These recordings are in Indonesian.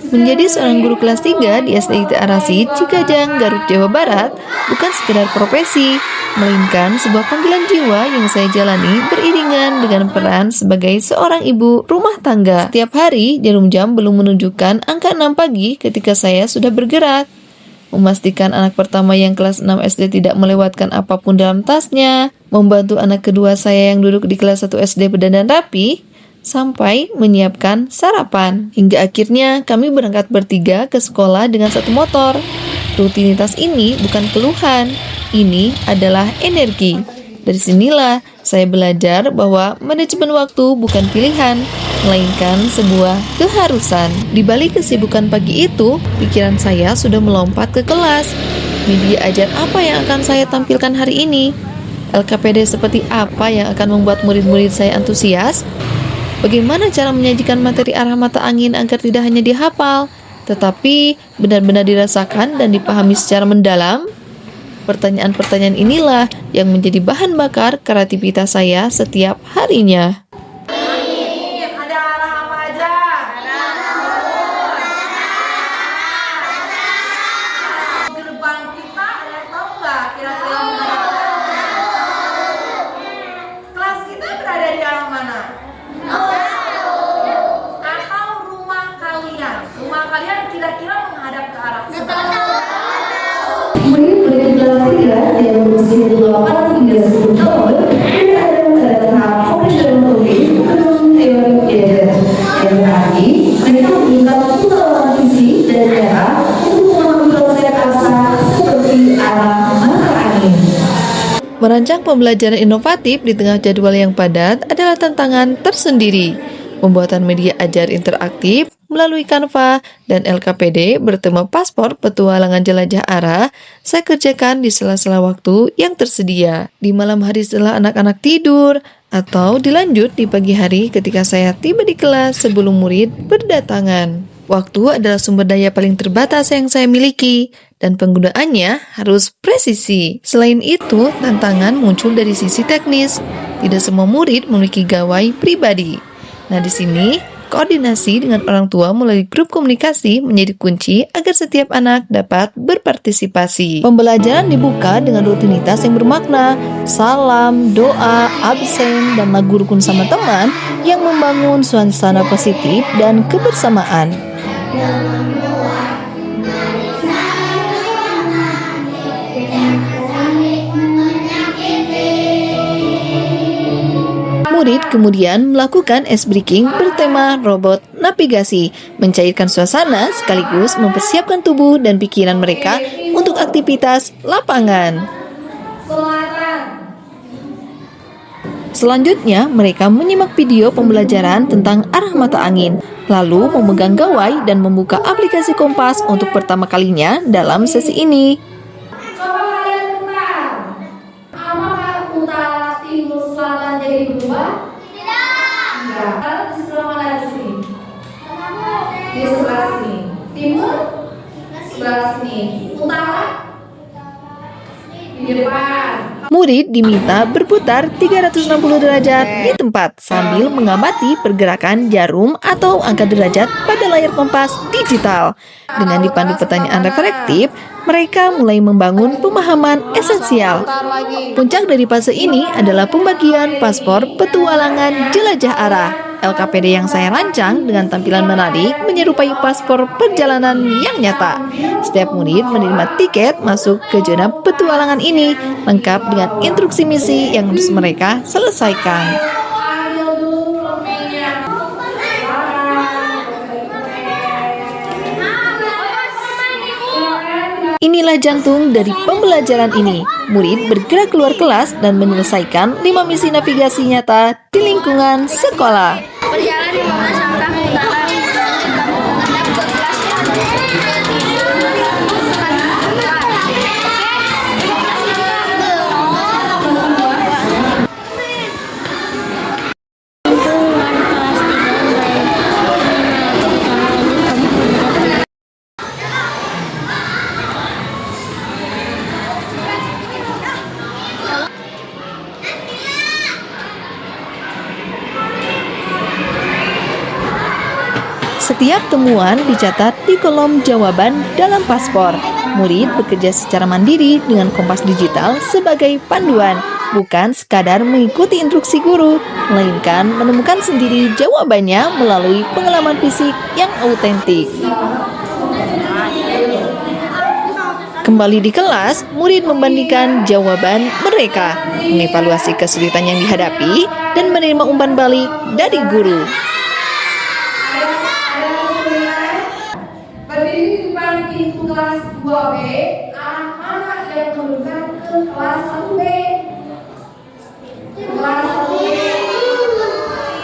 Menjadi seorang guru kelas 3 di SD Arasi, Cikajang, Garut, Jawa Barat bukan sekedar profesi, melainkan sebuah panggilan jiwa yang saya jalani beriringan dengan peran sebagai seorang ibu rumah tangga. Setiap hari, jarum jam belum menunjukkan angka 6 pagi ketika saya sudah bergerak. Memastikan anak pertama yang kelas 6 SD tidak melewatkan apapun dalam tasnya, membantu anak kedua saya yang duduk di kelas 1 SD berdandan rapi, sampai menyiapkan sarapan. Hingga akhirnya kami berangkat bertiga ke sekolah dengan satu motor. Rutinitas ini bukan keluhan, ini adalah energi. Dari sinilah saya belajar bahwa manajemen waktu bukan pilihan, melainkan sebuah keharusan. Di balik kesibukan pagi itu, pikiran saya sudah melompat ke kelas. Media ajar apa yang akan saya tampilkan hari ini? LKPD seperti apa yang akan membuat murid-murid saya antusias? Bagaimana cara menyajikan materi arah mata angin agar tidak hanya dihafal, tetapi benar-benar dirasakan dan dipahami secara mendalam? Pertanyaan-pertanyaan inilah yang menjadi bahan bakar kreativitas saya setiap harinya. Ada arah apa aja? Gerbang kita ada yang tahu nggak kira-kira? Kelas kita berada di arah mana? Atau rumah kalian? Rumah kalian kira-kira menghadap ke arah mana? Murid-murid kelas 3 yang berusia 8 hingga 10 tahun berada pada tahap operasional mobil gedung teori belajar. Yang berarti mereka meminta pengalaman visi dan cara untuk mengambil konsep asal seperti arah mata angin. Merancang pembelajaran inovatif di tengah jadwal yang padat adalah tantangan tersendiri. Pembuatan media ajar interaktif melalui Canva dan LKPD bertema paspor petualangan jelajah arah saya kerjakan di sela-sela waktu yang tersedia. Di malam hari setelah anak-anak tidur, atau dilanjut di pagi hari ketika saya tiba di kelas sebelum murid berdatangan. Waktu adalah sumber daya paling terbatas yang saya miliki, dan penggunaannya harus presisi. Selain itu, tantangan muncul dari sisi teknis. Tidak semua murid memiliki gawai pribadi. Nah, di sini, koordinasi dengan orang tua melalui grup komunikasi menjadi kunci agar setiap anak dapat berpartisipasi. Pembelajaran dibuka dengan rutinitas yang bermakna, salam, doa, absen, dan lagu rukun sama teman yang membangun suasana positif dan kebersamaan. Murid kemudian melakukan ice breaking bertema robot navigasi, mencairkan suasana sekaligus mempersiapkan tubuh dan pikiran mereka untuk aktivitas lapangan. Selanjutnya, mereka menyimak video pembelajaran tentang arah mata angin, lalu memegang gawai dan membuka aplikasi Kompas untuk pertama kalinya dalam sesi ini. Coba kalian putar. Apakah utara, timur, selatan jadi berubah? Tidak. Lalu di sebelah mana di sini? Di sebelah sini. Timur? Sebelah sini. Utara? Di depan. Murid diminta berputar 360 derajat di tempat sambil mengamati pergerakan jarum atau angka derajat pada layar kompas digital. Dengan dipandu pertanyaan reflektif, mereka mulai membangun pemahaman esensial. Puncak dari fase ini adalah pembagian paspor petualangan jelajah arah. LKPD yang saya rancang dengan tampilan menarik menyerupai paspor perjalanan yang nyata. Setiap murid menerima tiket masuk ke zona petualangan ini, lengkap dengan instruksi misi yang harus mereka selesaikan. Inilah jantung dari pembelajaran ini. Murid bergerak keluar kelas dan menyelesaikan 5 misi navigasi nyata di lingkungan sekolah. Berjalan 15 langkah ke utara. Setiap temuan dicatat di kolom jawaban dalam paspor. Murid bekerja secara mandiri dengan kompas digital sebagai panduan, bukan sekadar mengikuti instruksi guru, melainkan menemukan sendiri jawabannya melalui pengalaman fisik yang autentik. Kembali di kelas, murid membandingkan jawaban mereka, mengevaluasi kesulitan yang dihadapi, dan menerima umpan balik dari guru. Berdiri di depan pintu kelas 2B, anak-anak yang menuju ke kelas 1B. Kelas 1B.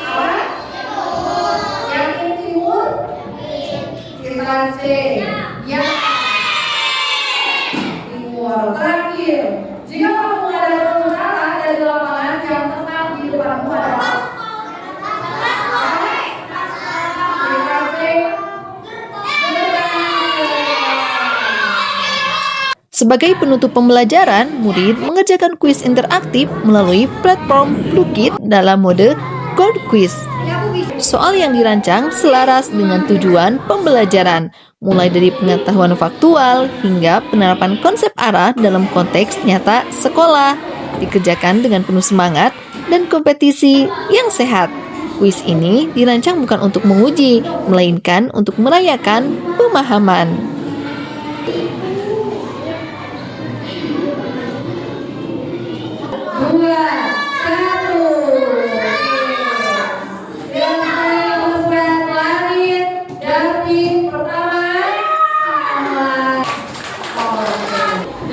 Apa? Yang ini timur? Kita C. Yang timur. Terakhir, jika kamu ada pembenaran dari lapangan yang tetap di depanmu adalah kita C. Sebagai penutup pembelajaran, murid mengerjakan kuis interaktif melalui platform Blukit dalam mode Gold Quiz. Soal yang dirancang selaras dengan tujuan pembelajaran, mulai dari pengetahuan faktual hingga penerapan konsep arah dalam konteks nyata sekolah, dikerjakan dengan penuh semangat dan kompetisi yang sehat. Kuis ini dirancang bukan untuk menguji, melainkan untuk merayakan pemahaman. Dua, satu. Dan saya membuat langit dari pertama.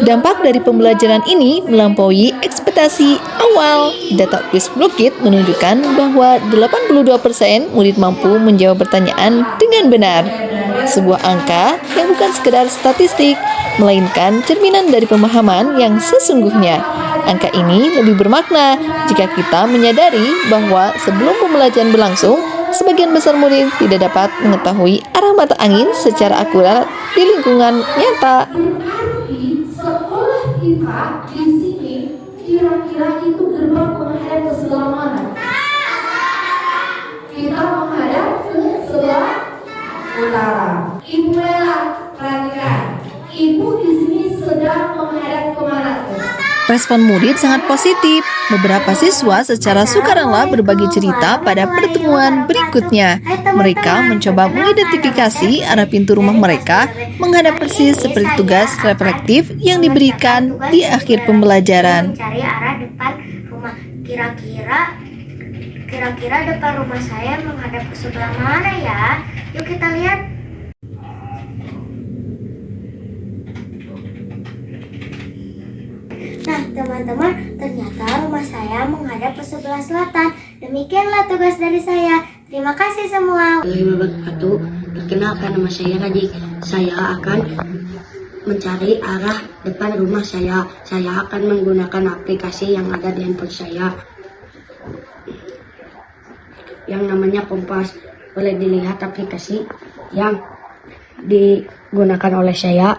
Dampak dari pembelajaran ini melampaui ekspektasi awal. Data kuis Blukit menunjukkan bahwa 82% murid mampu menjawab pertanyaan dengan benar. Sebuah angka yang bukan sekedar statistik, melainkan cerminan dari pemahaman yang sesungguhnya. Angka ini lebih bermakna jika kita menyadari bahwa sebelum pembelajaran berlangsung, sebagian besar murid tidak dapat mengetahui arah mata angin secara akurat di lingkungan nyata. Berarti sekolah kita di sini kira-kira itu gerbang menghadap ke sebelah mana? Kita menghadap ke sebelah utara. Ibu Mela, perhatikan. Ibu di sini sedang menghadap kemana tuh? Respon murid sangat positif. Beberapa siswa secara sukarela berbagi cerita pada pertemuan berikutnya. Mereka mencoba mengidentifikasi arah pintu rumah mereka menghadap persis seperti tugas reflektif yang diberikan di akhir pembelajaran. Mencari arah depan rumah. Kira-kira depan rumah saya menghadap ke sebelah mana ya? Yuk kita lihat. Nah, teman-teman, ternyata rumah saya menghadap ke sebelah selatan. Demikianlah tugas dari saya. Terima kasih semua. Wabarakatuh. Perkenalkan, nama saya Radik. Saya akan mencari arah depan rumah saya. Saya akan menggunakan aplikasi yang ada di handphone saya, yang namanya Kompas. Boleh dilihat aplikasi yang digunakan oleh saya.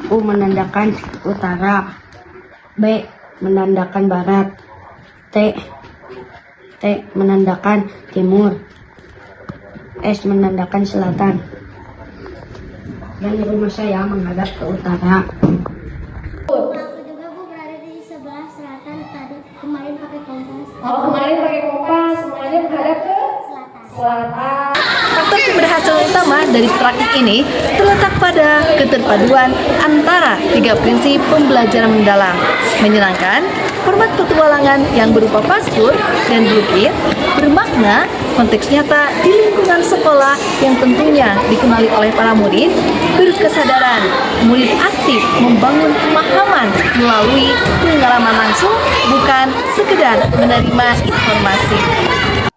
U menandakan utara, B menandakan barat, T menandakan timur, S menandakan selatan. Dan rumah saya menghadap ke utara. Aku juga berada di sebelah selatan tadi. Kemarin pakai kompas. Oh, kemarin pakai kompas, semuanya menghadap ke selatan. Faktor keberhasilan utama dari praktik ini terletak pada keterpaduan antara tiga prinsip pembelajaran mendalam, menyenangkan, format petualangan yang berupa pastur dan Blukit, bermakna, konteks nyata di lingkungan sekolah yang tentunya dikenali oleh para murid, berkesadaran, murid aktif membangun pemahaman melalui pengalaman langsung, bukan sekedar menerima informasi.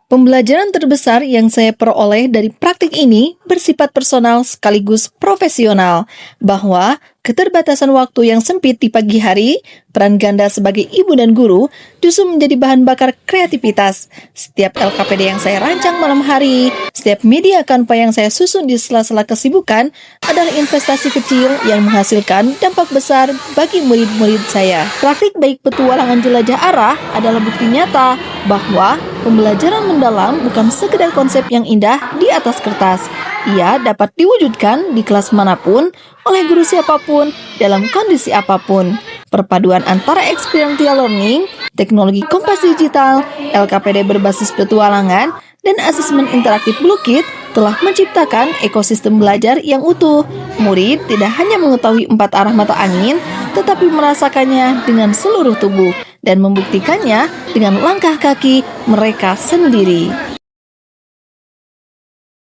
Pembelajaran terbesar yang saya peroleh dari praktik ini bersifat personal sekaligus profesional, bahwa keterbatasan waktu yang sempit di pagi hari, peran ganda sebagai ibu dan guru justru menjadi bahan bakar kreativitas. Setiap LKPD yang saya rancang malam hari, setiap media kanva yang saya susun di sela-sela kesibukan adalah investasi kecil yang menghasilkan dampak besar bagi murid-murid saya. Praktik baik petualangan jelajah arah adalah bukti nyata bahwa pembelajaran mendalam bukan sekedar konsep yang indah di atas kertas. Ia dapat diwujudkan di kelas manapun, oleh guru siapapun, dalam kondisi apapun. Perpaduan antara experiential learning, teknologi kompas digital, LKPD berbasis petualangan, dan asesmen interaktif Bluekit telah menciptakan ekosistem belajar yang utuh. Murid tidak hanya mengetahui 4 arah mata angin, tetapi merasakannya dengan seluruh tubuh dan membuktikannya dengan langkah kaki mereka sendiri.